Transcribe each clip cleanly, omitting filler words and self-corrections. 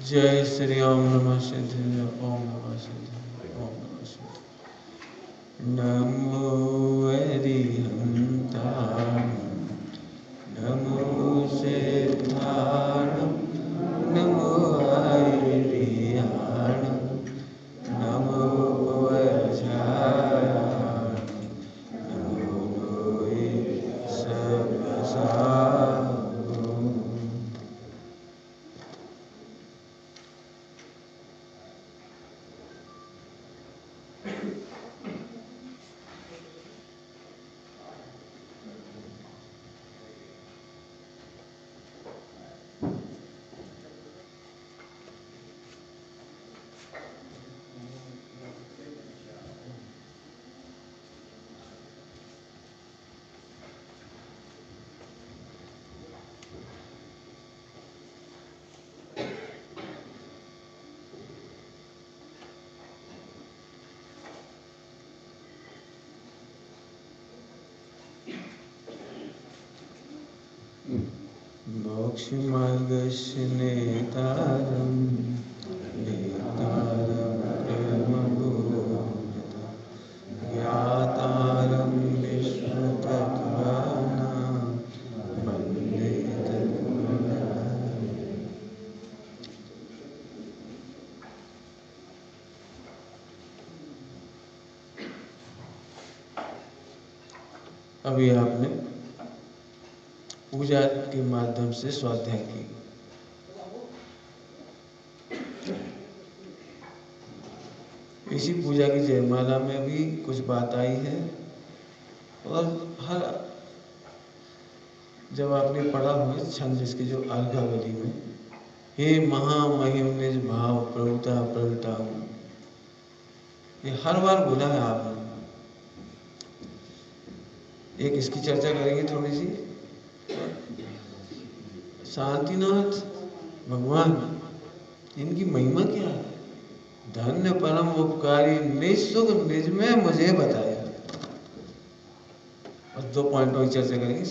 जय श्री ओम नमः सिद्धाय ओम नमः सिद्धाय ओम नमः सिद्धाय। नमो अरिहंताणं नमो सिद्धाणं नमो हरियाणं नमो वज्राणं नमो सर्वसाहं। मोक्षमार्गस्य नेतारं नेतारं प्रेमभूमिता ज्ञातारं विश्वतत्त्वानां वन्दे तत्त्वमूलम्। अभी आपने पूजा के माध्यम से स्वाध्याय की। इसी पूजा की जयमाला में भी कुछ बात आई है और हर जब आपने पढ़ा हुआ छंद जिसके जो अर्घावली में हे महामहिम निज भाव प्रभुता प्रगटाऊं, ये हर बार बोला है आपने। एक इसकी चर्चा करेंगे थोड़ी सी। शांतिनाथ भगवान, इनकी महिमा क्या है? धन्य परम उपकारी निज सुख निज में मुझे बताया। और 2 पॉइंटों की चर्चा करेंगे।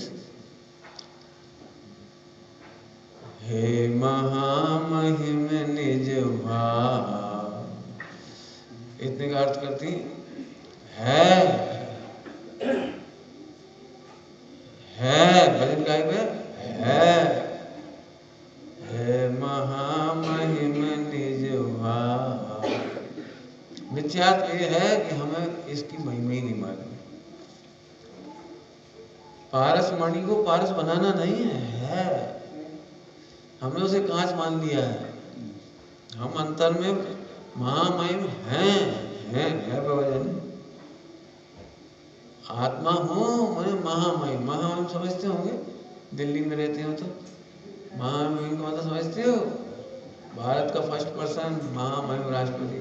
हे महामहिम निज भाव, इतने का अर्थ करती है भजन गायब है। हे महामहिम निज भाव, मिथ्यात्व ये है कि हमें इसकी महिमा ही नहीं मालूम। पारस मणि को पारस बनाना नहीं है, हमने उसे कांच मान लिया है। हम अंतर में महामहिम हैं भगवान। आत्मा हूँ मैं महामहिम। महामहिम समझते होंगे, दिल्ली में रहते हो तो महामहिम का मतलब समझते हो? भारत का फर्स्ट पर्सन महामहिम राष्ट्रपति।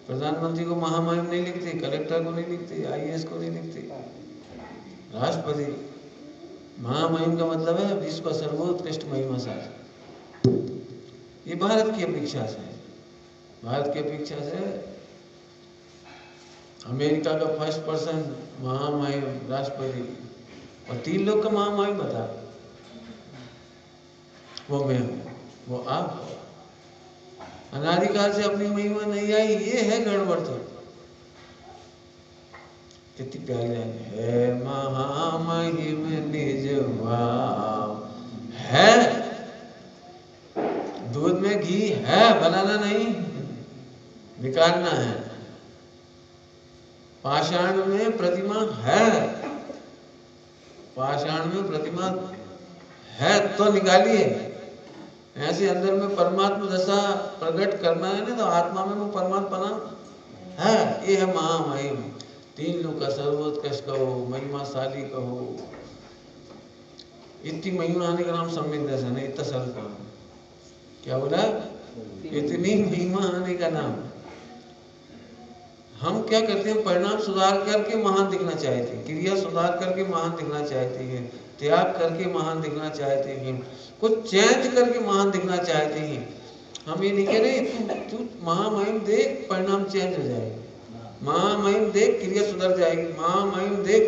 प्रधानमंत्री को महामहिम नहीं लिखते, कलेक्टर को नहीं लिखते, IAS को नहीं लिखते, राष्ट्रपति। महामहिम का मतलब है विश्व का सर्वोत्कृष्ट महिमाशाली। ये भारत की अपेक्षा से, भारत की अपेक्षा से अमेरिका का फर्स्ट पर्सन महामहिम राष्ट्रपति और 3 लोग का महामहिम बता। वो मैं हूँ, वो आप हो। अनादिकाल से अपनी महिमा नहीं आई, ये है गड़बड़। तो कितनी प्यारी लाइन है, महामहिम निज भाव है। दूध में घी है, बनाना नहीं, निकालना है। पाषाण में प्रतिमा है, पाषाण में प्रतिमा है तो निकालिए। ऐसे अंदर में परमात्मा दशा प्रकट करना है ना, तो आत्मा में वो परमात्मा है। ये है महामहिम। 3 लोग का सर्वोत्कृष्ट कहो, महिमाशाली कहो। इतनी महिमा आने का नाम सम्यक दर्शन है। इतना सरल काम क्या बोला? इतनी महिमा आने का नाम। हम क्या करते हैं? परिणाम सुधार करके महान दिखना चाहते हैं, क्रिया सुधार करके महान दिखना चाहते हैं, त्याग करके महान दिखना चाहते हैं, कुछ चेंज करके महान दिखना चाहते हैं। हम ये नहीं कह रहे तू महामहिम देख परिणाम चेंज हो जाएगा, महामहिम देख क्रिया सुधर जाएगी, महामहिम देख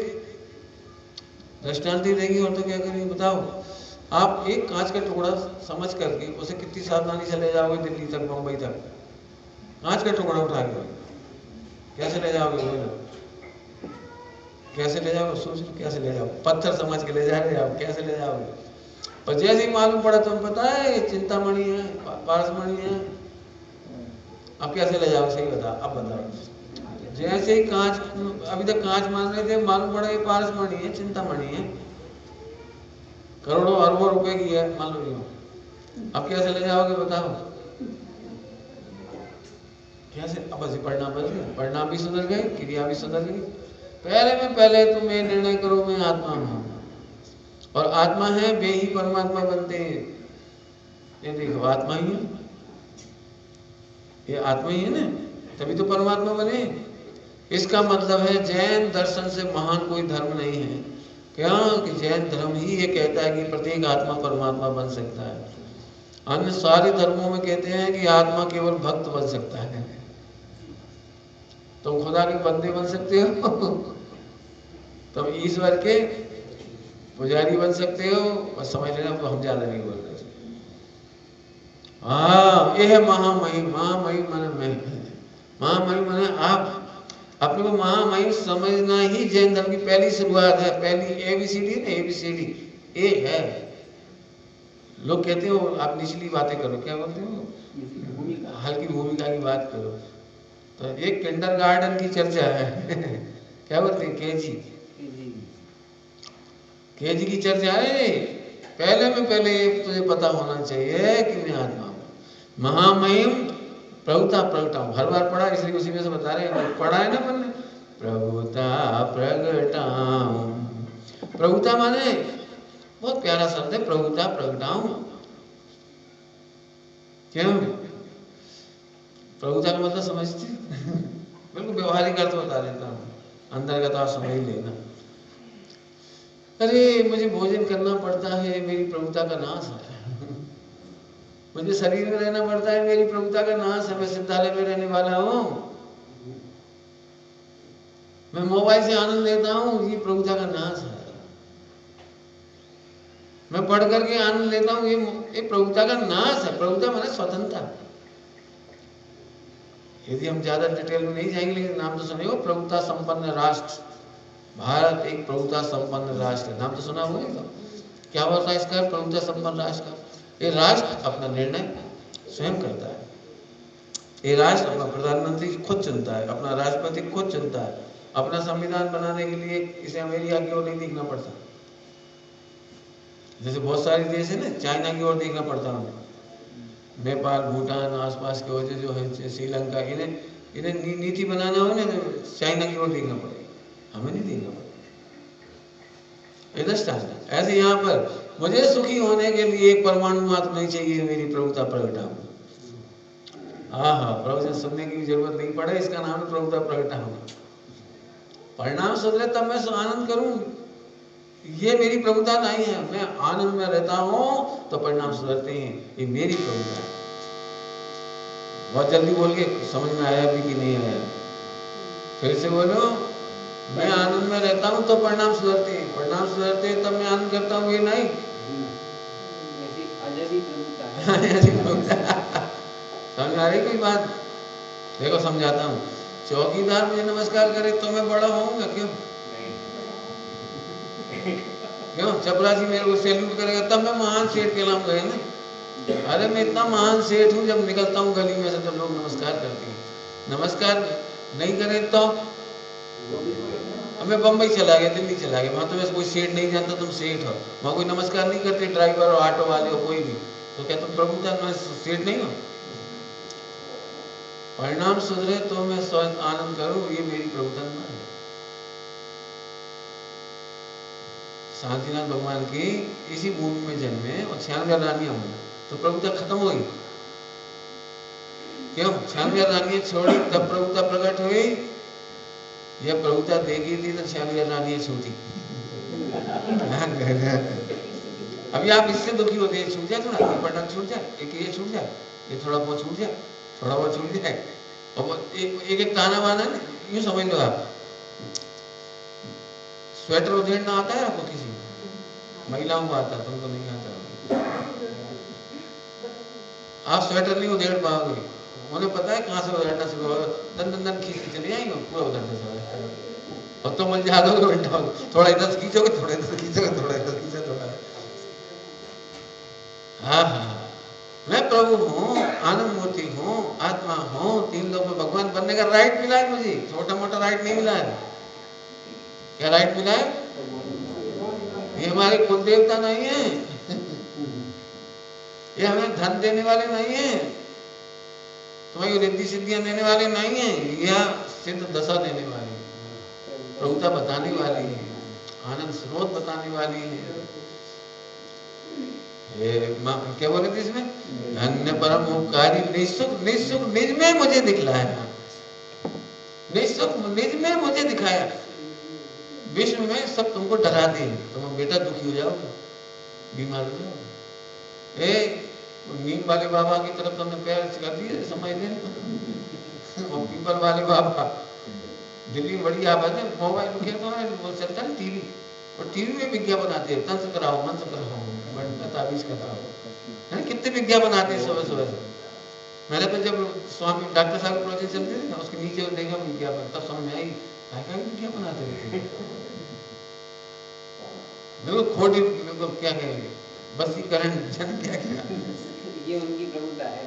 दृष्टांत देंगे। और तो क्या करेंगे बताओ? आप एक कांच का टुकड़ा समझ करके उसे कितनी सावधानी से ले जाओगे दिल्ली तक, मुंबई तक? कांच का टुकड़ा उठा के कैसे ले जाओगे? बोलो कैसे ले जाओगे? सोच लो कैसे ले जाओगे? पत्थर समझ के ले जा रहे आप, कैसे ले जाओगे? पर जैसे ही मालूम पड़ा तुम्हें पता है चिंतामणि है, पारसमणि है, अब कैसे ले जाओगे? सही बता, अब बताओ। जैसे ही कांच, अभी तक कांच मान रहे थे, मालूम पड़ा ये पारसमणि है, चिंतामणि है, करोड़ों अरबों रुपए की है, मान लो, अब कैसे ले जाओगे? बताओ कैसे? अब अभी पढ़ना बदल गया, पढ़ना भी सुधर गए, क्रिया भी सुधर गई। पहले तुम ये निर्णय करो मैं आत्मा हूं, और आत्मा है वे ही परमात्मा बनते हैं। ये देखो आत्मा ही है, ये आत्मा ही है ना, तभी तो परमात्मा बने। इसका मतलब है जैन दर्शन से महान कोई धर्म नहीं है। क्या कि जैन धर्म ही ये कहता है कि प्रत्येक आत्मा परमात्मा बन सकता है। अन्य सारे धर्मों में कहते हैं कि आत्मा केवल भक्त बन सकता है। तुम खुदा के बंदे बन सकते हो, तुम ईश्वर के पुजारी बन सकते हो, और समझ लेना तो हम ज्यादा नहीं बोल रहे। हाँ, ये है महामहिम। महामहिम माने मैं, महामहिम माने आप। अपने को महामहिम समझना ही जैन धर्म की पहली शुरुआत है। पहली ABCD ना, ABCD ए है। लोग कहते हो आप निचली बातें करो, क्या बोलते हो? हल्की भूमिका की बात करो। तो एक किंडरगार्टन की चर्चा है क्या बोलते हैं? केजी की चर्चा है। पहले में पहले तुझे पता होना चाहिए कि मैं आत्मा हूँ, महामहिम प्रभुता प्रगटाऊं। हर बार पढ़ा इसलिए उसी में से बता रहे हैं, पढ़ा है ना अपन ने, प्रभुता प्रगटाऊं। प्रभुता माने बहुत प्यारा शब्द है, प्रभुता प्रगटाऊं। क्यों? प्रभुता का मतलब समझते बिल्कुल व्यवहारिक अर्थ बता देता हूँ, अंदर का तो आप समझ ही लेना। अरे मुझे भोजन करना पड़ता है, मेरी प्रभुता का नाश है। मुझे शरीर में रहना पड़ता है, मेरी प्रभुता का नाश है। मैं सिद्धालय में रहने वाला हूँ, मैं मोबाइल से आनंद लेता हूँ, ये प्रभुता का नाश है। मैं पढ़ करके आनंद लेता हूँ, ये प्रभुता का नाश है। प्रभुता माने स्वतंत्रता। यदि हम ज्यादा डिटेल में नहीं जाएंगे, लेकिन नाम तो सुने हो, प्रभुता संपन्न राष्ट्र। भारत एक प्रभुता संपन्न राष्ट्र है, नाम तो सुना होगा। क्या होता है इसका प्रभुता संपन्न राष्ट्र का? ये राष्ट्र अपना निर्णय स्वयं करता है। ये राष्ट्र अपना प्रधानमंत्री खुद चुनता है, अपना राष्ट्रपति खुद चुनता है। अपना संविधान बनाने के लिए इसे अमेरिका की ओर नहीं देखना पड़ता। जैसे बहुत सारे देश है ना, चाइना की ओर देखना पड़ता है, नेपाल, भूटान, आसपास के वजह जो है, श्रीलंका, इन्हें नीति बनाना हो ना तो चाइना की ओर देखना पड़ेगा, हमें नहीं देखना पड़ेगा। ऐसे यहाँ पर मुझे सुखी होने के लिए एक परमाणु मात्र नहीं चाहिए, मेरी प्रभुता प्रगटा। हाँ, प्रवचन सुनने की भी जरूरत नहीं पड़े, इसका नाम है प्रभुता प्रगटा होना। परिणाम सुधरे तब मैं आनंद करूं, ये मेरी प्रभुता नहीं है। मैं आनंद में रहता हूं तो परिणाम सुधरते हैं, ये मेरी प्रभुता है। बहुत जल्दी बोल के समझ में आया भी कि नहीं आया? फिर से बोलो, मैं आनंद में रहता हूं तो परिणाम सुधरते हैं, परिणाम सुधरते हैं तब मैं आनंद करता हूं, ये नहीं। समझ आ रही कोई बात? देखो समझाता हूँ। चौकीदार मुझे नमस्कार करे तो मैं बड़ा होऊंगा क्यों? क्यों? चपरासी मेरे को सैल्यूट करेगा तब मैं महान सेठ कहलाऊंगा ना। अरे मैं इतना महान सेठ हूँ, जब निकलता हूँ गली में से तो लोग नमस्कार करते हैं। नमस्कार नहीं करे तो अब मैं बम्बई चला गया, दिल्ली चला गया, वहां तो वैसे कोई सेठ नहीं जानता तुम सेठ हो, वहां कोई नमस्कार नहीं करते, ड्राइवर और ऑटो वाले हो कोई भी, तो क्या तुम प्रभुता सेठ नहीं हो? परिणाम सुधरे तो मैं स्वयं आनंद करूं, ये मेरी प्रभुता है। शांतिनाथ भगवान की इसी भूमि में जन्मे और 96 रानियां हुई, तो प्रभुता खत्म हो गई क्यों? 96 रानियां छोड़ी तब प्रभुता प्रकट हुई। यह प्रभुता देखी थी तो 96 रानियां छूटी। अभी आप इससे दुखी होते हैं, छूट जाए थोड़ा, ये बटन छूट जाए, एक ये छूट जाए, ये थोड़ा बहुत छूट जाए, थोड़ा बहुत छूट जाए, और एक ताना बाना यूं समझ लो आप। स्वेटर उधेड़ना आता है आपको? किसी महिलाओं को आता है, तुमको नहीं आता। आप स्वेटर नहीं उधेड़ पाओगे। उन्हें पता है कहाँ से उधेड़ना शुरू होगा, दन दन दन खींच के चले जाएंगे, पूरा उधेड़ना शुरू हो जाएगा। और तो मुझे याद होगा उल्टा, थोड़ा इधर से खींचोगे, थोड़ा इधर से खींचोगे, थोड़ा इधर खींचोगे, थोड़ा। हाँ हाँ, मैं प्रभु हूँ, आनंद मूर्ति हूँ, आत्मा हूँ, तीन लोग में भगवान बनने का राइट मिला है मुझे, छोटा मोटा राइट नहीं मिला है। क्या राइट मिला है? ये हमारे कुल देवता नहीं है, ये हमें धन देने वाले नहीं है, तुम्हें रिद्धि सिद्धियां देने वाले नहीं है, या सिद्ध दशा देने वाले, प्रभुता बताने वाली है, आनंद स्रोत बताने वाली है। क्या बोले थे इसमें? धन्य परम उपकारी निःसुख, निःसुख निज में मुझे दिखलाया, निःसुख निज में मुझे दिखाया। विश्व में सब तुमको डराते हैं, तुम बेटा दुखी हो जाओगे, बीमार हो जाओगे। नीम वाले बाबा की तरफ तुमने पैर कर दिए, समझ लें। और पीपल वाले बाबा दिल्ली में बड़ी आबाद है, मोबाइल में क्या वो चलता है टीवी, और टीवी में विज्ञापन आते हैं, तंत्र कराओ, मंत्र कराओ, ताबीज कराओ, है कितने विज्ञापन आते हैं सुबह सुबह से। मैंने तो जब स्वामी डॉक्टर साहब प्रोजेक्ट चलते थे ना, उसके नीचे देखा विज्ञापन, तब समझ में आई क्या विज्ञापन आते थे। मेरे को खोटी, मेरे को क्या कहेंगे, बसीकरण जन क्या क्या, ये उनकी प्रभुता है।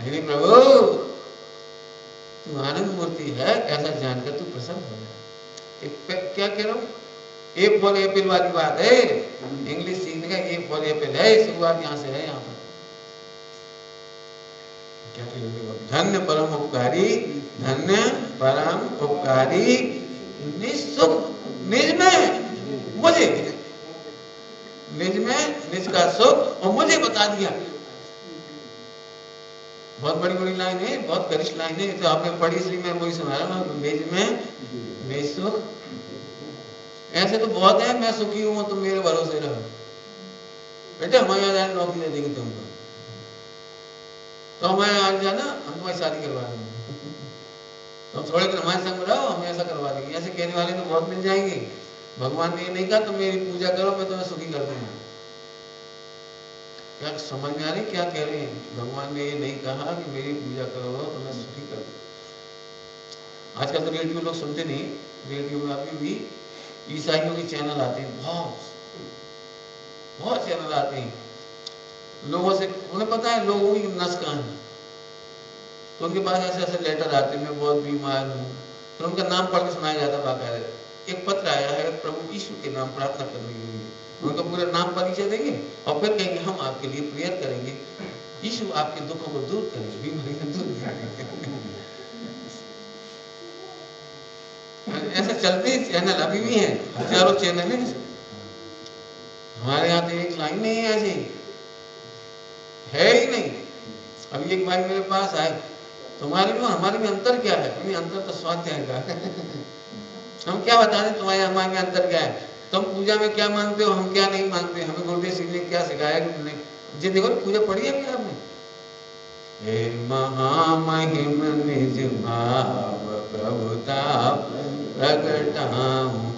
नहीं प्रभु, तू आनंद मूर्ति है, ऐसा जानकर तू प्रसन्न हो जाए। क्या कह रहा हूँ, ए फॉर एप्पल वाली बात है, इंग्लिश सीखने का ए फॉर एप्पल है, शुरुआत यहाँ से है। यहाँ पर क्या कहेंगे, धन्य परम उपकारी, धन्य परम उपकारी निःसुख निज में मुझे, निज में निज का सुख और मुझे बता दिया। बहुत बड़ी बड़ी लाइन है, बहुत गरिष्ठ लाइन है, तो आपने पढ़ी इसलिए मैं वही सुना रहा हूँ। निज में निज सुख, ऐसे तो बहुत है, मैं सुखी हूँ तुम मेरे भरोसे रहो, बेटे हमारे यहाँ नौकरी दे देंगे तुमको, तो हमारे आज जाना, हम तुम्हारी शादी करवा देंगे, तो थोड़े दिन हमारे संग रहो, हम ऐसा करवा देंगे। ऐसे कहने वाले तो बहुत मिल जाएंगे। भगवान ने ये नहीं कहा तुम मेरी पूजा करो, मैं तुम्हें सुखी कर दूंगा। क्या समझ में आ रही क्या कह रहे हैं? भगवान ने ये नहीं कहा कि मेरी पूजा करो तो मैं सुखी कर दूँ। आजकल तो रेडियो लोग सुनते नहीं, रेडियो में अभी भी ईसाइयों के चैनल आते हैं, बहुत चैनल आते हैं। लोगों से उन्हें पता है लोगों की नस कहाँ है, तो उनके पास ऐसे ऐसे लेटर आते हैं, मैं बहुत बीमार हूँ, तो उनका नाम पढ़ के सुनाया जाता है। बाकायदा एक पत्र आया है प्रभु यीशु के नाम प्रार्थना करने के लिए, उनका पूरा नाम परिचय देंगे और फिर कहेंगे हम आपके लिए प्रेयर करेंगे, यीशु आपके दुखों को दूर करेंगे, बीमारी को दूर करेंगे। ऐसे चलते चैनल अभी भी हैं, हजारों चैनल हैं। हमारे यहाँ तो एक लाइन नहीं है, ऐसी है ही नहीं। अभी एक भाई मेरे पास आए, तुम्हारे में हमारे में अंतर क्या है? अंतर तो स्वाध्याय का है। हम क्या बता दें तुम्हारे हमारे में अंतर क्या है? तुम पूजा में क्या मानते हो, हम क्या नहीं मानते, हमें गुरुदेव सिंह ने क्या सिखाया कि तुमने जी देखो पूजा पढ़ी है क्या आपने? हे महामहिम निज भाव प्रभुता प्रगटाऊं।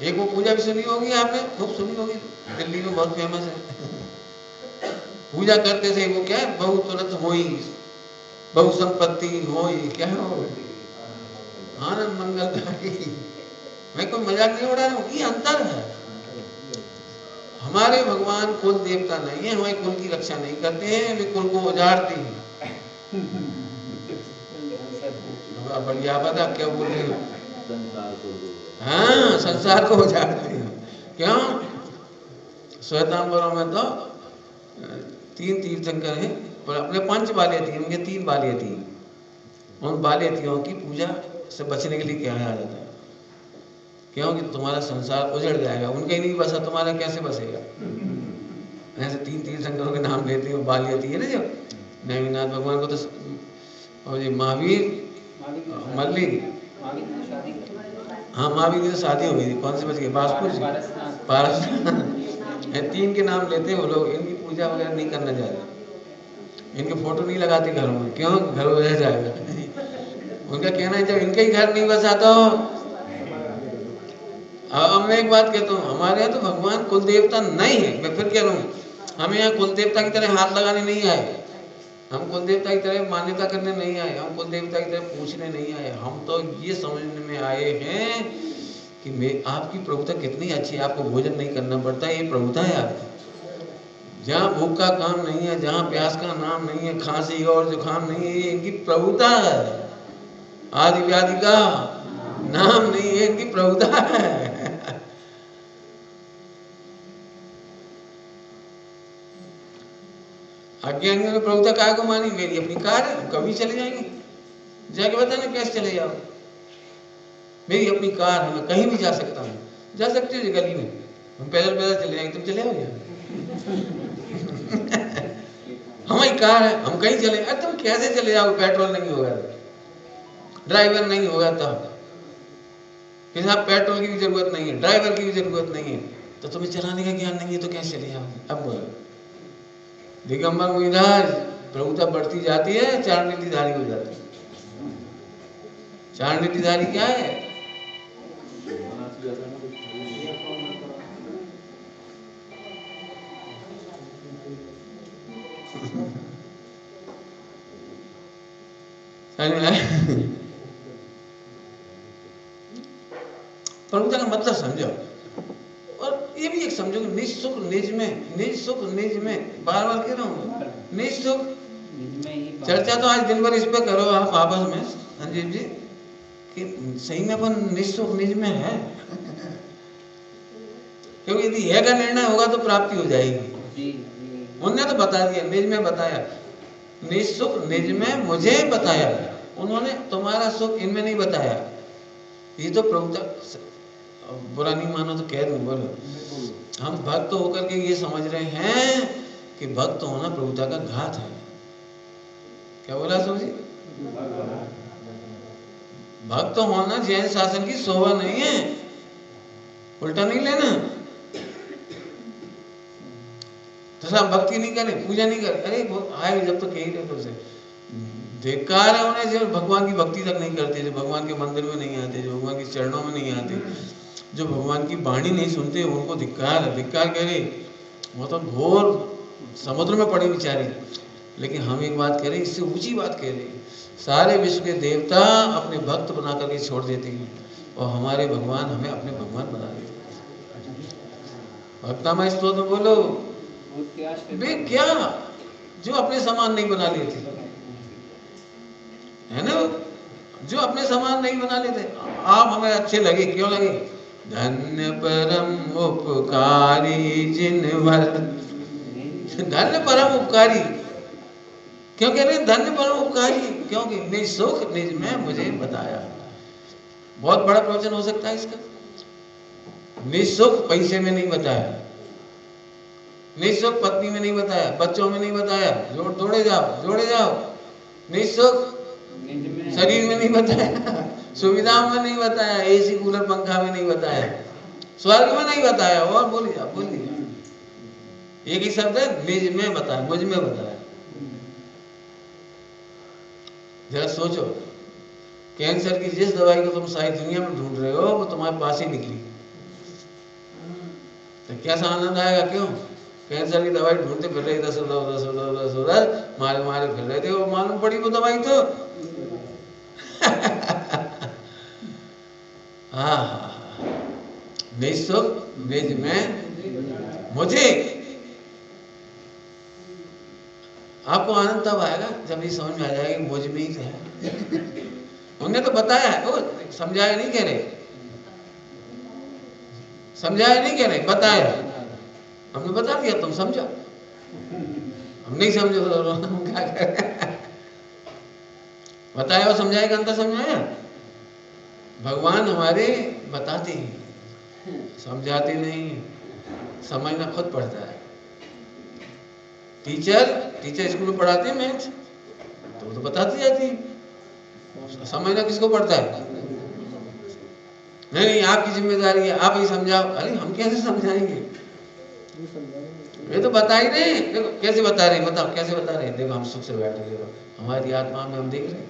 एक वो पूजा भी सुनी होगी आपने, खूब सुनी होगी, दिल्ली में बहुत फेमस है। पूजा करते थे वो क्या है, बहु तुरंत होई, बहु संपत्ति होई, क्या हो आनंद मंगलदायी। मैं कोई मजाक नहीं उड़ा रहा हूँ, ये अंतर है। हमारे भगवान कुल देवता नहीं है, हमारे कुल की रक्षा नहीं करते हैं, वे कुल को उजाड़ते हैं। बढ़िया बता क्या बोल रहे हो? हाँ, संसार को उजाड़ते हैं। क्यों? श्वेतांबरों में तो 3 तीर्थंकर हैं, पर अपने 5 बालियाँ थी, उनके 3 बालियाँ थी। उन बालियातियों की पूजा से बचने के लिए क्या आ जाता है, क्योंकि तुम्हारा संसार उजड़ जाएगा, उनका ही नहीं बसा, तुम्हारा कैसे बसेगा? ऐसे 3 तीर्थंकरों के नाम लेते हो, बालियाती है ना जो नैमिनाथ भगवान को तो, और ये महावीर, मल्ली, हाँ महावीर की तो शादी हो गई थी, कौन सी बच गई? बासपुर जी, पारसनाथ। 3 के नाम लेते हैं वो लोग, इनकी पूजा वगैरह नहीं करना चाहते, इनके फोटो नहीं लगाते घरों में, क्यों? घर उजड़ जाएगा। उनका कहना है जब इनका ही घर नहीं बसा तो। अब मैं एक बात कहता हूँ, हमारे यहाँ तो भगवान कुल देवता नहीं है। मैं फिर कह रहा हूँ, हमें यहाँ कुल देवता की तरह हाथ लगाने नहीं आए, हम कुल देवता की तरह मान्यता करने नहीं आए, हम कुल देवता की तरह पूछने नहीं आए। हम तो ये समझने में आए हैं कि मैं आपकी प्रभुता कितनी अच्छी है, आपको भोजन नहीं करना पड़ता, ये प्रभुता है आपकी। जहाँ भूख का काम नहीं है, जहाँ प्यास का नाम नहीं है, खांसी और जुकाम नहीं है, ये इनकी प्रभुता है। आदि व्याधि का नाम नहीं है, इनकी प्रभुता है। अज्ञानियों ने प्रभुता काय को मानी, मेरी अपनी कार है, कभी चले जाएंगे, जाके बताना कैसे चले जाओ, मेरी अपनी कार है, मैं कहीं भी जा सकता हूँ। जा सकते हो गली में, हम पैदल पैदल चले जाएंगे, तुम चले आओ यार। हमारी कार है, हम कहीं चले, अरे तुम कैसे चले जाओ, पेट्रोल नहीं होगा, ड्राइवर नहीं होगा, तब कि साहब पेट्रोल की भी जरूरत नहीं है, ड्राइवर की भी जरूरत नहीं है, तो तुम्हें चलाने का ज्ञान नहीं है तो कैसे चले जाओगे। अब बोलो, दिगंबर मुनिराज प्रभुता बढ़ती जाती है, चारणनीतिधारी हो जाती है। चारणनीतिधारी क्या है? प्रभुता का मतलब समझो, और ये भी एक समझो कि निज सुख निज में, निज सुख निज में, बार बार कह रहा हूँ, निज सुख। चर्चा तो आज दिन भर इस पे करो आप आपस में संजीव जी, कि सही में अपन निज सुख निज में है। क्योंकि यदि है का निर्णय होगा तो प्राप्ति हो जाएगी। उन्होंने तो बता दिया, निज में बताया, निज सुख निज में मुझे बताया, उन्होंने तुम्हारा सुख इनमें नहीं बताया। ये तो प्रभुता, बुरा नहीं मानो तो कह दूं, बोलो, हम भक्त होकर के ये समझ रहे हैं कि भक्त होना प्रभुता का घात है। क्या बोला समझी? भक्त होना जैन शासन की शोभा नहीं है, उल्टा नहीं लेना। तो सब भक्ति नहीं करे, पूजा नहीं करे, अरे आए जब तक यही रहे से धिक्कार है उन्हें जो भगवान की भक्ति तक नहीं करते, जो भगवान के मंदिर में नहीं आते, जो भगवान के चरणों में नहीं आते, जो भगवान की वाणी नहीं सुनते, उनको धिक्कार है। धिक्कार कह रहे, वो तो घोर समुद्र में पड़े बेचारे। लेकिन हम एक बात कह रहे, इससे ऊंची बात कह रहे, सारे विश्व के देवता अपने भक्त बना करके छोड़ देते हैं, और हमारे भगवान हमें अपने भगवान बना देते हैं। भक्तामय स्तोत्र बोलो, वे क्या जो अपने समान नहीं बना लेते, है ना, जो अपने समान नहीं बना लेते। आप हमें अच्छे लगे, क्यों लगे? धन्य परम उपकारी जिनवर, धन्य परम उपकारी क्यों कह रहे? धन्य परम उपकारी क्योंकि निज सुख निज में मुझे बताया। बहुत बड़ा प्रवचन हो सकता है इसका। निज सुख पैसे में नहीं बताया, निज सुख पत्नी में नहीं बताया, बच्चों में नहीं बताया, जोड़े जाओ। निज सुख शरीर में नहीं बताया, सुविधाओं में नहीं बताया, एसी कूलर पंखा में नहीं बताया, स्वर्ग में नहीं बताया, और बोलिए एक ही शब्द है, निज में बताया, मुझ में बताया। जरा सोचो, कैंसर की जिस दवाई को तुम सारी दुनिया में ढूंढ रहे हो वो तुम्हारे पास ही निकली, तो कैसा आनंद आएगा? क्यों? कैंसर की दवाई ढूंढते फिर रहे, दस मारे फिर रहे थे, वो मालूम पड़ी वो दवाई तो हाँ, निज सुख निज में मुझे। आपको आनंद तब आएगा जब ये समझ में आ जाएगा मुझ में ही है। उन्हें तो बताया है, वो समझाया नहीं कह रहे, समझाया नहीं कह रहे, बताया। हमने बता दिया, तुम समझो। हम नहीं समझो तो हम क्या करें? बताया और समझाएगा, अंतर समझाया। भगवान हमारे बताते हैं, समझाते नहीं, समझना खुद पड़ता है। टीचर स्कूल में पढ़ाते हैं मैथ्स, तो वो तो बताती जाती है, समझना किसको पड़ता है? नहीं, आपकी जिम्मेदारी है, आप ही समझाओ। अरे हम कैसे समझाएंगे? वे तो बता ही रहे। देखो कैसे बता रहे, बताओ कैसे बता रहे। देखो हम सुख से बैठे, देखो हमारी आत्मा में हम देख रहे,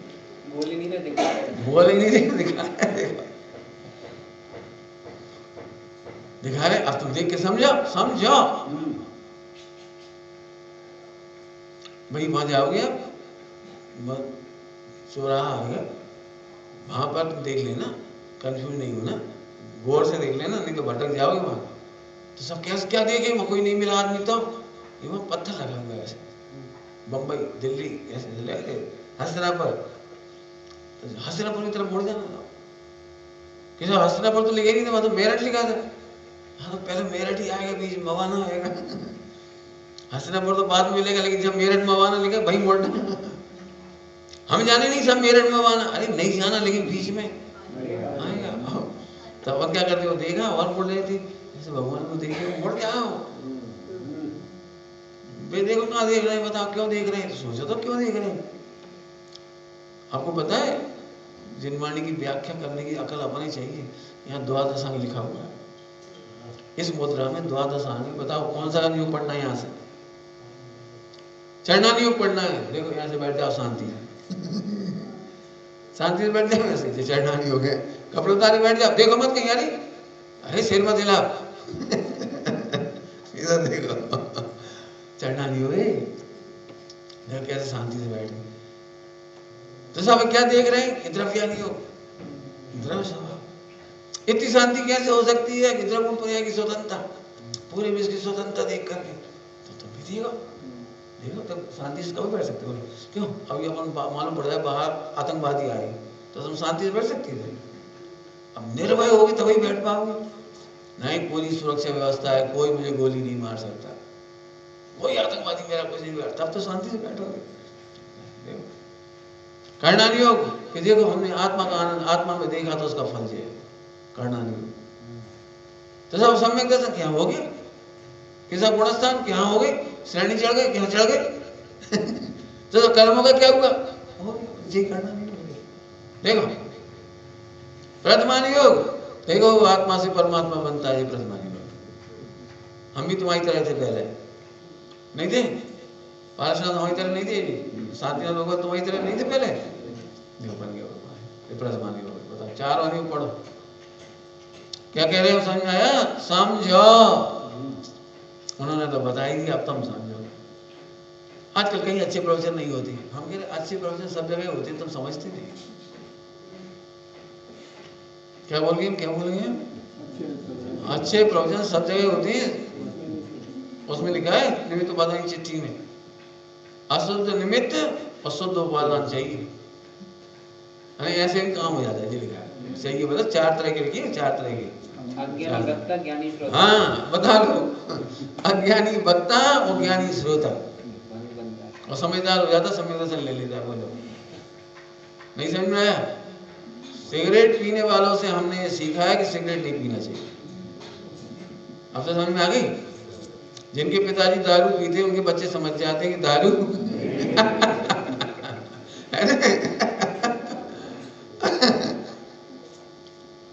बोल ही नहीं रहे, दिखा रहे, दिखा रहे। अब तुम देख के समझो। भाई वहां जाओगे आप, चौराहा आ गया, वहां पर देख लेना, कंफ्यूज नहीं होना, गौर से देख लेना, नहीं तो भटक जाओगे वहां। तो सब क्या क्या देखे, वहां कोई नहीं मिला आदमी, तो ये वहां पत्थर लगा हुआ है ऐसे, बम्बई दिल्ली ऐसे लगे, हसनापुर, तो हसनापुर की तरफ मुड़ जाना, किसी हसनापुर तो लिखा ही नहीं था, वहां तो मेरठ लिखा था। हाँ तो पहले मेरठ ही आएगा, बीच मवाना आएगा, हसनापुर तो बाद में मिलेगा, लेकिन जब मेरठ मवाना लिखा भाई मोड़ना, हम जाने नहीं सब मेरठ मवाना, अरे नहीं जाना लेकिन बीच में आएगा। तब अब क्या करते हो, देखा और मुड़ रहे थे, जैसे भगवान को देखे मुड़ के आओ, वे देखो कहाँ देख रहे हैं, बताओ क्यों देख रहे हैं, तो सोचो तो क्यों देख रहे हैं। आपको पता है जिनवाणी की व्याख्या करने की अकल अपनी चाहिए। यहाँ द्वादश अंग लिखा हुआ है, इस मुद्रा में द्वादश अंग, बताओ कौन सा योग पढ़ना है, यहाँ से चरणानी योग पढ़ना है, देखो यहाँ से बैठ जाओ शांति शांति से बैठ जाओ, ऐसे चरणानी योग है, कपड़े उतारे बैठ जाओ, देखो मत कहीं, अरे सिर मत हिला इधर देखो, चरणानी योग है, देखो कैसे शांति से बैठ गए। तो सब क्या देख रहे हैं, द्रव्यानी योग, द्रव्य स्वभाव, इतनी शांति कैसे हो सकती है कि द्रव्यों पर की स्वतंत्रता, पूरे विश्व की स्वतंत्रता देख करके, तो तुम भी देखो देखो, तब शांति से कभी बैठ सकते हो, क्यों अभी अपन मालूम पड़ रहा है बाहर आतंकवादी आए, तो तुम शांति से बैठ सकती थे, अब निर्भय होगी तभी बैठ पाओगे, नहीं पूरी सुरक्षा व्यवस्था है, कोई मुझे गोली नहीं मार सकता, कोई आतंकवादी मेरा कुछ नहीं बैठ, तब तो शांति से बैठोगे। कर्णानी योग कि देखो हमने आत्मा का आनंद आत्मा में देखा तो उसका फल है कर्णानी योग। तो सब सम्यक दर्शन क्या हो गया, किसा गुणस्थान क्या हो गई, श्रेणी चढ़ गए, क्या चढ़ गए तो कर्मों का क्या हुआ, जी कर्णानी योग। देखो प्रथमानी योग, देखो आत्मा से परमात्मा बनता है, प्रथमानी योग। हम भी तुम्हारी तरह थे, पहले नहीं थे, पार्षद हमारी तरह नहीं थे, साथियों लोग तुम्हारी तरह नहीं थे पहले, बन गया प्रथमानी योग। बताओ चार वाली पढ़ो, क्या कह रहे हो, समझ आया, समझो, उन्होंने तो बता ही दिया, अब तुम समझो। आजकल कहीं अच्छे प्रवचन नहीं होते, हम कह रहे अच्छे प्रवचन सब जगह होते, तुम समझते नहीं। क्या बोल गए, क्या बोल गए, अच्छे प्रवचन सब जगह होते हैं, उसमें लिखा है निमित्त उपादान चिट्ठी में, अशुद्ध निमित्त और शुद्ध उपादान चाहिए, ऐसे भी काम हो जाता है, जी लिखा है सही है, मतलब चार तरह के लिखिए, चार तरह के, अज्ञानी वक्ता, ज्ञानी श्रोता। हाँ बता लो, अज्ञानी वक्ता और ज्ञानी श्रोता, और समझदार हो जाता, समझ दर्शन ले लेता, बोलो नहीं समझ में आया। सिगरेट पीने वालों से हमने ये सीखा है कि सिगरेट नहीं पीना चाहिए, अब तो समझ में आ गई। जिनके पिताजी दारू पीते उनके बच्चे समझ जाते हैं कि दारू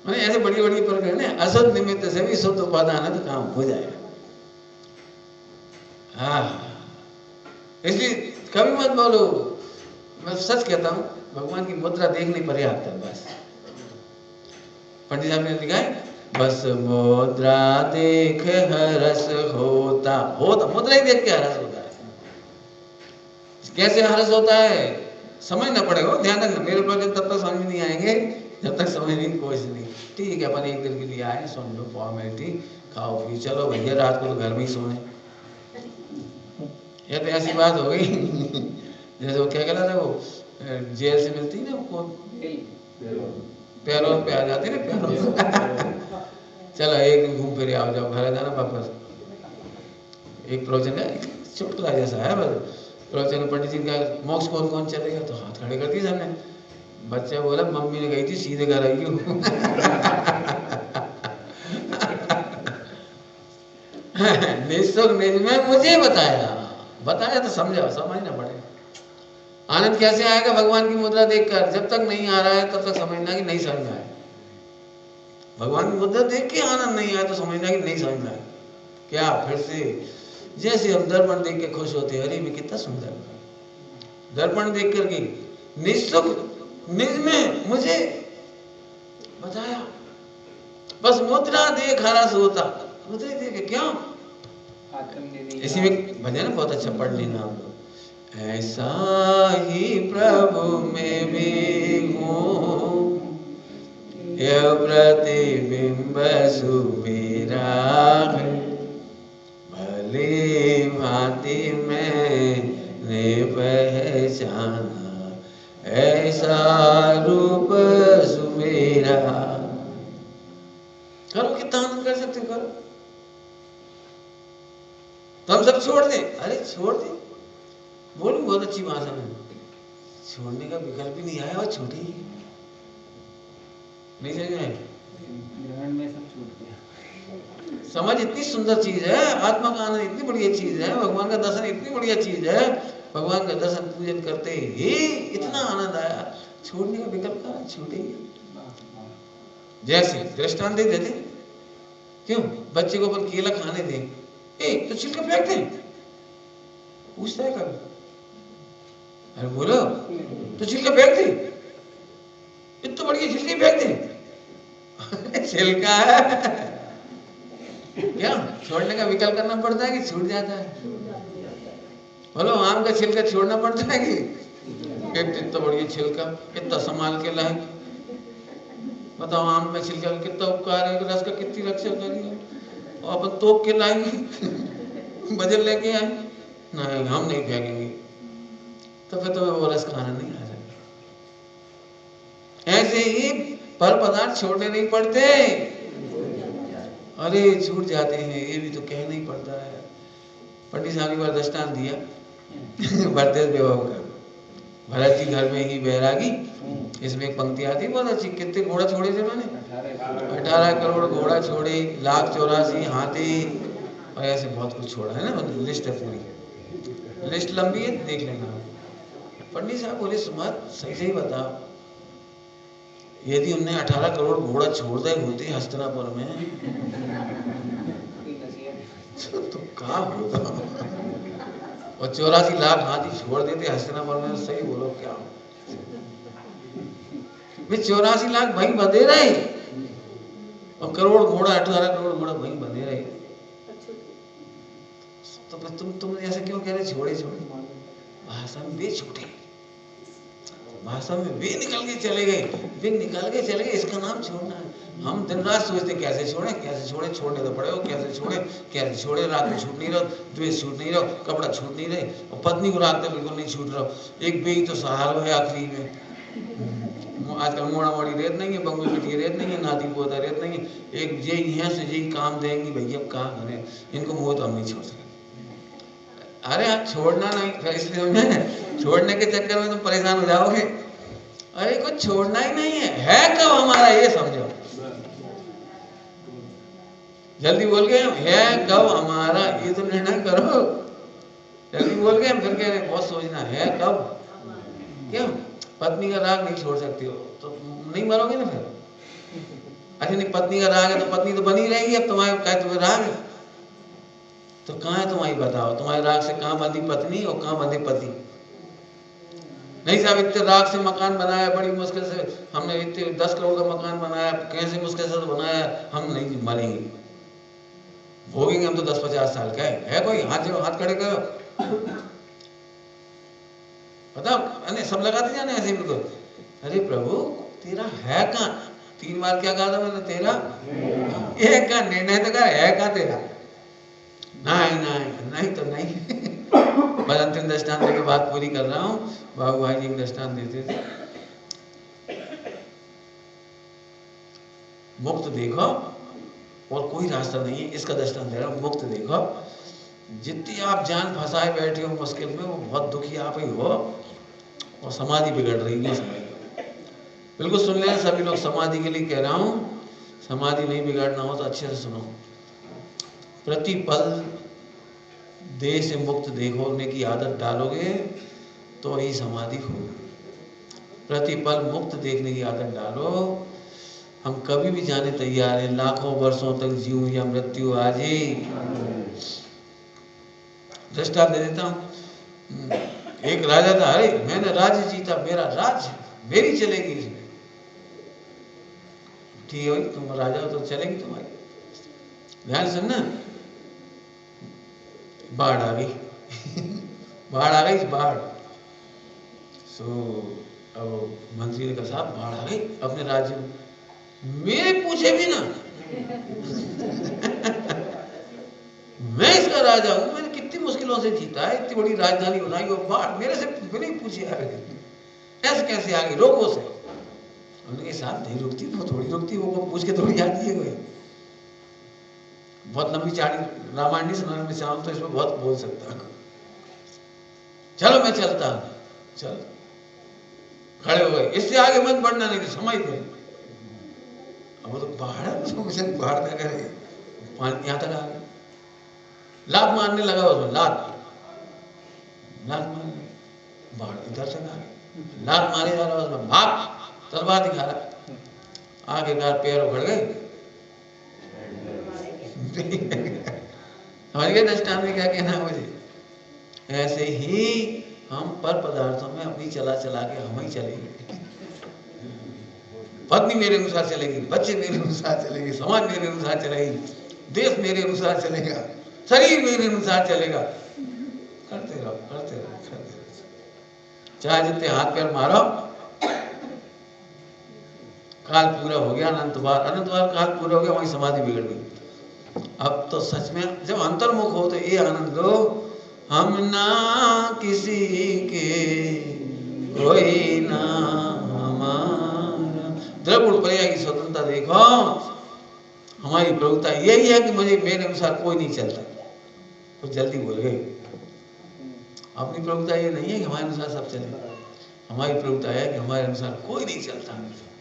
मैंने ऐसे बड़ी बड़ी प्रकरण है, असद निमित्त से भी शुद्ध उपादान है तो काम हो जाएगा। हाँ इसलिए कभी मत बोलो, मैं सच कहता हूँ, भगवान की मुद्रा देखनी पर्याप्त है बस। पंडित साहब ने लिखा है, बस मुद्रा देख हरस होता, होता मुद्रा ही देख के हरस होता है। कैसे हरस होता है समझना पड़ेगा, ध्यान रखना, मेरे प्रवचन तब तक समझ में नहीं आएंगे जब तक समझने की कोशिश नहीं। ठीक है अपन एक दिन के लिए आए, सुन लो फॉर्मेलिटी, खाओ पी चलो भैया, रात को तो घर में ही सोए। ये तो ऐसी बात हो गई जैसे वो क्या कहला था, वो जेल से मिलती ना, वो पैरों पे आ जाते ना, पैरों चलो एक दिन घूम फिर आओ, जाओ घर जाना वापस। एक प्रवचन है चुटकुला जैसा है, बस प्रवचन पंडित जी का, मोक्ष कौन कौन चलेगा, तो हाथ खड़े कर दिए सामने, बच्चा बोला मम्मी ने गई थी सीधे घर आई हूँ निःसुख निज में मुझे बताया तो समझा, समझना पड़ेगा। आनंद कैसे आएगा भगवान की मुद्रा देखकर, जब तक नहीं आ रहा है तब तक समझना कि नहीं समझ में आए। भगवान की मुद्रा देख के आनंद नहीं आया तो समझना कि नहीं समझ में आए। क्या फिर से जैसे हम दर्पण देख के खुश होते हैं, अरे मैं कितना सुंदर, दर्पण देख करके निःसुख निज में मुझे बताया, बस मुद्रा देख हरस होता, मुद्रा देख क्यों। इसी में भजन बहुत अच्छा पढ़ लेना हम लोग, ऐसा ही प्रभु में भी हूँ, यह प्रतिबिंब सुमेरा है, भली भांति मैंने पहचाना, ऐसा रूप सुमेरा। करो, कितना आनंद कर सकते हो, करो। तो हम सब छोड़ दें, अरे छोड़ दें, बोलूं बहुत अच्छी भाषा में, छोड़ने का विकल्प ही नहीं आया और छोटे ही नहीं समझ में। ग्रहण में सब छूट गया। समझ इतनी सुंदर चीज है, आत्मा का आनंद इतनी बढ़िया चीज है, भगवान का दर्शन इतनी बढ़िया चीज है, भगवान का दर्शन पूजन करते ही इतना आनंद आया, छोड़ने का विकल्प कहाँ, छूटे ही। जैसे दृष्टांत दे देते, क्यों बच्चे को अपन केला खाने दें, ए तो छिलका फेंक दें, पूछता है कभी? अरे बोलो, तो छिलका फेंक दे, इतना बढ़िया छिलके फेंक दे। छिलका है क्या, छोड़ने का विकल्प करना पड़ता है कि छूट जाता है? बोलो, आम का छिलका छोड़ना पड़ता है कि इतना बढ़िया छिलका इतना संभाल के लाए? बताओ, आम में छिलका कितना उपकार है, रस का कितनी रक्षा करिए, और अपन तोप के लाएंगे बजल लेके आए, नहीं हम नहीं फेंकेंगे, तो फिर तुम्हें वो रस खाना नहीं आ सकता। ऐसे ही पर पदार्थ छोड़ने नहीं पड़ते, अरे छूट जाते हैं, ये भी तो कहना ही पड़ता है। पंडित साहब ने बार दृष्टांत दिया भरतेज विवाह का, भरत जी घर में ही बैरागी, इसमें एक पंक्ति आती बहुत अच्छी, कितने घोड़ा छोड़े थे मैंने, 18 करोड़ घोड़ा छोड़े, 1,84,000 हाथी, और ऐसे बहुत कुछ छोड़ा है ना, लिस्ट है पूरी, लिस्ट लंबी है, देख लेना। पंडित साहब बोले, सुमत सही सही बताओ, यदि हमने 18 करोड़ घोड़ा छोड़ दे होते हस्तिनापुर में तो क्या होता, और 84 लाख हाथी छोड़ देते हस्तिनापुर में, सही बोलो क्या? वे 84 लाख भाई बंधे रहे, और करोड़ घोड़ा 18 करोड़ घोड़ा भाई बंधे रहे, तो फिर तुम ऐसे क्यों कह रहे छोड़े छोड़े? भाषा में वे छूटे, भाषा में वे निकल के चले गए, वे निकल के चले गए, इसका नाम छोड़ना है। हम दिन रात सोचते कैसे छोड़े कैसे छोड़े, छोड़ने तो पड़े हो, कैसे छोड़े, रात में छूट नहीं रहा, द्वेष छूट नहीं रहा, कपड़ा छूट नहीं रहे, और पत्नी को रात में बिल्कुल नहीं छूट रहा, एक बेई तो सहारा है आखिरी में। आजकल मोड़ा मोड़ी रेत नहीं है, बंगू पिटी रेत नहीं है, नाती पोता रेत नहीं है, एक यही है से यही काम देंगी भैया, अब कहाँ करें इनको, मोह तो हम नहीं छोड़ सकते। अरे आप छोड़ना नहीं, इसलिए हमने छोड़ने के चक्कर में तुम परेशान हो जाओगे। अरे कुछ छोड़ना ही नहीं है कब हमारा, ये समझो, जल्दी बोल गए, है कब हमारा, ये तो निर्णय करो। जल्दी बोल गए, हम फिर कह रहे बहुत सोचना है कब, क्यों? पत्नी का राग नहीं छोड़ सकती हो तो नहीं मरोगे ना फिर। अच्छा नहीं, पत्नी का राग है तो पत्नी तो बनी रहेगी, अब तुम्हारे क्या तुम्हें राग है तो कहाँ है तुम्हारी, बताओ तुम्हारे राग से कहाँ बंधी पत्नी और कहाँ बंधे पति? नहीं साहब, इतने राग से मकान बनाया, बड़ी मुश्किल से हमने, इतने 10 करोड़ का मकान बनाया, कैसे मुश्किल से तो बनाया, हम नहीं मरेंगे, भोगेंगे हम तो 10-50 साल का है कोई? हाथ खड़े करो, बताओ। अरे सब लगाते जाने ऐसे बिल्कुल, अरे प्रभु तेरा है कहाँ? 3 बार क्या कहा था मैंने, तेरा ये का निर्णय तो कर, है कहाँ तेरा? नहीं नहीं नहीं तो नहीं। बस अंतिम दृष्टांत की बात पूरी कर रहा हूँ। बाबू भाई जी दृष्टांत देते थे, मुक्त देखो और कोई रास्ता नहीं है, इसका दृष्टांत दे रहा हूँ। मुक्त देखो, जितनी आप जान फंसाए बैठे हो मुश्किल में, वो बहुत दुखी आप ही हो, और समाधि बिगड़ रही है समय। बिल्कुल सुन लें सभी लोग, समाधि के लिए कह रहा हूँ, समाधि नहीं बिगाड़ना हो तो अच्छे से सुनो। प्रतिपल देह से मुक्त देखने की आदत डालोगे तो ही समाधि होगी। प्रतिपल मुक्त देखने की आदत डालो। हम कभी भी जाने तैयार हैं, लाखों वर्षों तक जीऊं या मृत्यु आज ही। दृष्टांत दे देता हूँ। एक राजा था, अरे मैंने राज्य जीता, मेरा राज्य मेरी चलेगी इसमें। ठीक है, तुम राजा हो तो चलेगी तुम्हारी। ध्यान सुनना, बाढ़ आ गई बाढ़ आ गई, बाढ़। सो अब मंत्री ने कहा साहब बाढ़ आ गई अपने राज्य में, मेरे पूछे भी ना। मैं इसका राजा हूं, मैंने कितनी मुश्किलों से जीता है, इतनी बड़ी राजधानी बनाई और बाढ़ मेरे से बिना ही पूछे आ गई, ऐसे कैसे आ गई, रोको से। उन्होंने कहा साहब नहीं रुकती, वो थोड़ी रुकती, वो पूछ के थोड़ी आती है कोई। बहुत लंबी चाड़ी रामायण नहीं सुनाने में चाहूँ तो इसमें बहुत बोल सकता हूँ। चलो मैं चलता हूँ, चल खड़े हो गए, इससे आगे मत बढ़ना नहीं तो समझ गए। अब वो तो बाढ़ है, उसको कुछ बाढ़ क्या करे, पानी यहाँ तक आ गया, लात मारने लगा उसमें, लात मारने, बाढ़ इधर से आ गई, लात मारे जा रहा उसमें, भाग तलवार दिखा रहा, आखिरकार पैर उखड़ गए। समझ गए दृष्टांत में क्या कहना है मुझे? ऐसे ही हम पर पदार्थों में अपनी चला चला के हम ही चलेंगे। पत्नी मेरे अनुसार चलेगी, बच्चे मेरे अनुसार चलेंगे, समाज मेरे अनुसार चलेगी, देश मेरे अनुसार चलेगा, शरीर मेरे अनुसार चलेगा। करते रहो करते रहो करते रहो, चाहे जितने हाथ पैर मारो। काल पूरा हो गया, अनंत बार काल पूरा हो गया, वही समाधि बिगड़ गई। अब तो सच में जब अंतर्मुख हो तो ये आनंद लो, हम ना किसी के कोई ना हमारा। द्रविड़ प्रयाग की स्वतंत्रता देखो, हमारी प्रभुता यही है कि मुझे मेरे अनुसार कोई नहीं चलता। कुछ जल्दी बोल गए, अपनी प्रभुता ये नहीं है कि हमारे अनुसार सब चले, हमारी प्रभुता है कि हमारे अनुसार कोई नहीं चलता,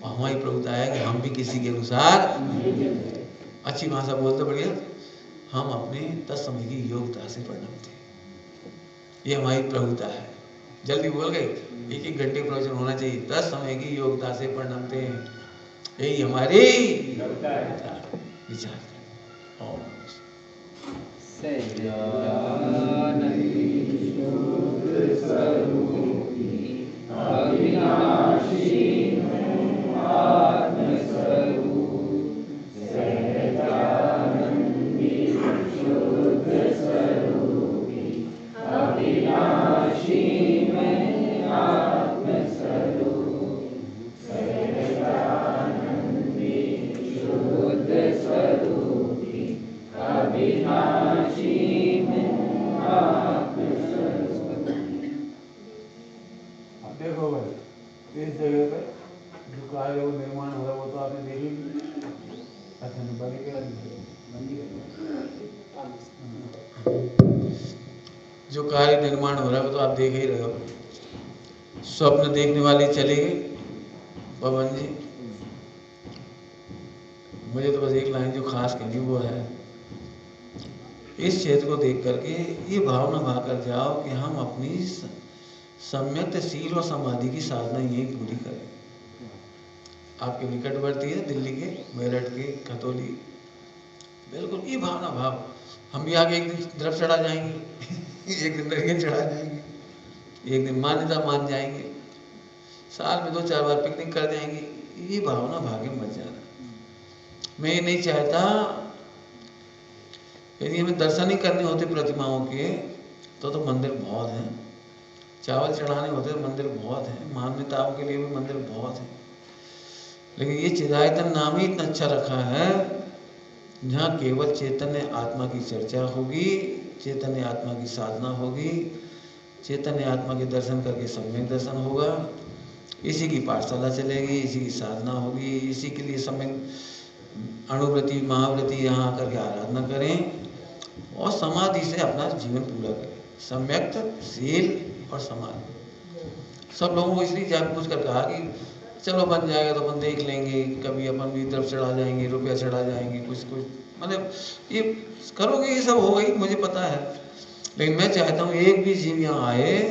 और हमारी प्रभुता है कि हम भी किसी के अनुसार, अच्छी भाषा बोलते बढ़िया, हम अपने तत्समय की योग्यता से परिणमते। ये हमारी प्रभुता है। जल्दी बोल गए, एक एक घंटे प्रवचन होना चाहिए, तत्समय की योग्यता से परिणमते, यही हमारी विचार करें। और देखो भाई, इस जगह पे जो कार्य वो निर्माण हो रहा है वो तो आपने देख ही, अच्छा नहीं बनेगा, जो कार्य निर्माण हो रहा है वो तो आप देख ही रहे हो। स्वप्न देखने वाले चले गए पवन जी, मुझे तो बस एक लाइन जो खास कहनी वो है, इस क्षेत्र को देख करके ये भावना भा कर जाओ कि हम अपनी सम्यक शील और समाधि की साधना यही पूरी करें। आपके निकटवर्ती है दिल्ली के, मेरठ के, खतौली, बिल्कुल ये भावना भाव, हम भी आगे एक दिन तरफ चढ़ा जाएंगे, एक दिन दरगाह चढ़ा जाएंगे, एक दिन मान्यता मान जाएंगे, साल में 2-4 बार पिकनिक कर जाएंगे। ये भावना भागे मत जाना। मैं ये नहीं चाहता, यदि हमें दर्शन ही करने होते प्रतिमाओं के तो मंदिर बहुत हैं, चावल चढ़ाने होते तो मंदिर बहुत हैं, मान्यताओं के लिए भी मंदिर बहुत हैं, लेकिन ये चिदायतन नाम ही इतना अच्छा रखा है जहाँ केवल चैतन्य आत्मा की चर्चा होगी, चैतन्य आत्मा की साधना होगी, चैतन्य आत्मा के दर्शन करके सम्यक दर्शन होगा, इसी की पाठशाला चलेगी, इसी की साधना होगी, इसी के लिए सम्यक अणुव्रति महाव्रति यहाँ आकर के आराधना करें और समाधि से अपना जीवन पूरा करें। सम्यक शील और समाधि। सब लोगों को इसलिए जानबूझ कर कहा कि चलो बन जाएगा तो अपन देख लेंगे, कभी अपन भी तरफ चढ़ा जाएंगे, रुपया चढ़ा जाएंगे, कुछ मतलब ये करोगे, ये सब होगा ही, मुझे पता है, लेकिन मैं चाहता हूँ एक भी जीव यहाँ आए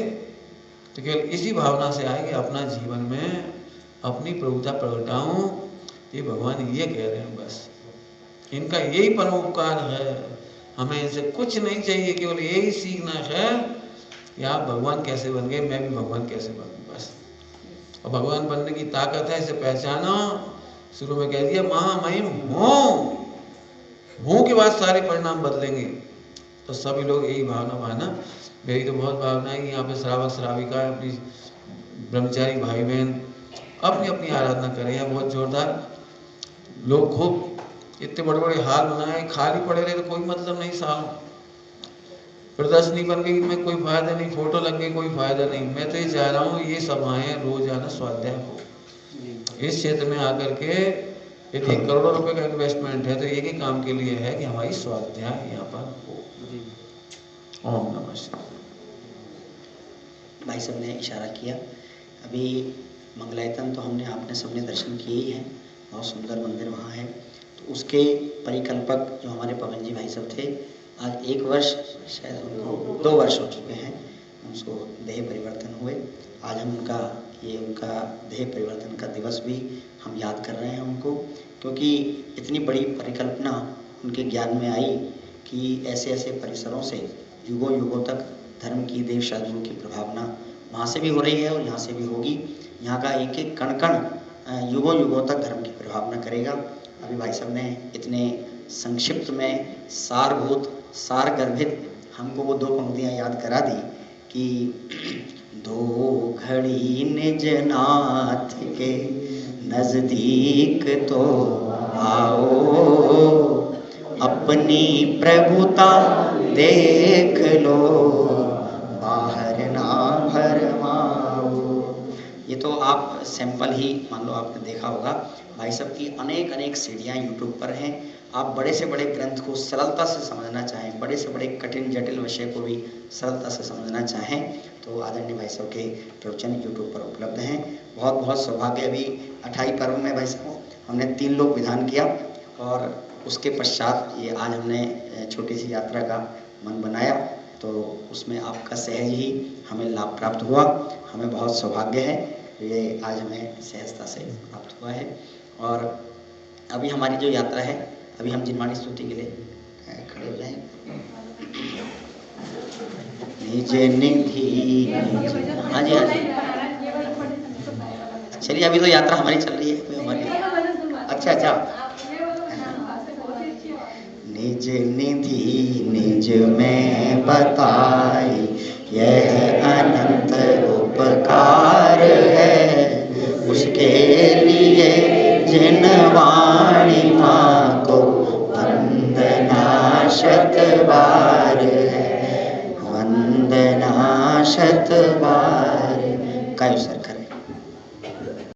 तो केवल इसी भावना से आए कि अपना जीवन में अपनी प्रभुता प्रगटाऊं। ये भगवान ये कह रहे हैं, बस इनका यही परम उपकार है, हमें इनसे कुछ नहीं चाहिए, केवल यही सीखना है कि आप भगवान कैसे बन गए, मैं भी भगवान कैसे बनूं, बस। और भगवान बनने की ताकत है, इसे पहचानो। शुरू में कह दिया महामहिम हूँ के बाद सारे परिणाम बदलेंगे। तो सभी लोग यही भावना माना। मेरी तो बहुत भावना है कि यहाँ पे श्रावक श्राविका अपनी ब्रह्मचारी भाई बहन अपनी अपनी आराधना करें। यहाँ बहुत जोरदार लोग खूब इतने बड़े बड़े हाल बनाए, खाली पड़े रहे तो कोई मतलब नहीं। सालों प्रदर्शनी बन गई में कोई फायदा नहीं, फोटो लग गई कोई फायदा नहीं। मैं तो ये चाह रहा हूँ ये सभाएं रोजाना स्वाध्याय हो। इस क्षेत्र में आकर के यदि करोड़ों रुपए का इन्वेस्टमेंट है तो एक ही काम के लिए है कि हमारी स्वाध्याय यहाँ पर हो। ओम नमः शिवाय। भाई साहब ने इशारा किया, अभी मंगलायतन तो हमने आपने सबने दर्शन किए ही हैं, बहुत सुंदर मंदिर वहाँ है। तो उसके परिकल्पक जो हमारे पवन जी भाई साहब थे, आज 1 वर्ष शायद उनको 2 वर्ष हो चुके हैं उनको देह परिवर्तन हुए। आज हम उनका देह परिवर्तन का दिवस भी हम याद कर रहे हैं उनको, क्योंकि इतनी बड़ी परिकल्पना उनके ज्ञान में आई कि ऐसे ऐसे परिसरों से युगों युगों तक धर्म की देव साधुओं की प्रभावना वहाँ से भी हो रही है और यहाँ से भी होगी। यहाँ का एक एक कण कण युगों युगों तक धर्म की प्रभावना करेगा। अभी भाई साहब ने इतने संक्षिप्त में सारभूत सार गर्भित हमको वो 2 पंक्तियाँ याद करा दी कि 2 घड़ी निज नाथ के नजदीक तो आओ, अपनी प्रभुता देख लो, बाहर ना भरमाओ। ये तो आप सैंपल ही मान लो, आपने देखा होगा। भाई साहब की अनेक सीढ़ियाँ यूट्यूब पर हैं। आप बड़े से बड़े ग्रंथ को सरलता से समझना चाहें, बड़े से बड़े कठिन जटिल विषय को भी सरलता से समझना चाहें तो आदरणीय भाई साहब के प्रवचन यूट्यूब पर उपलब्ध हैं। बहुत बहुत सौभाग्य। अभी 28 पर्व में भाई साहब हमने 3 लोक विधान किया और उसके पश्चात ये आज हमने छोटी सी यात्रा का मन बनाया, तो उसमें आपका सहज ही हमें लाभ प्राप्त हुआ। हमें बहुत सौभाग्य है, ये आज हमें सहजता से प्राप्त हुआ है। और अभी हमारी जो यात्रा है, अभी हम जिनवाणी स्तुति के लिए खड़े हो जाएं। निज निधि, हाँ जी हाँ जी, चलिए अभी तो यात्रा हमारी चल रही है हमारी। अच्छा, निज निधि निज में बताई, यह अनंत उपकार है, उसके लिए जिन वाणी माँ को वंदना शत बार है, वंदना शत बार। कयो सर।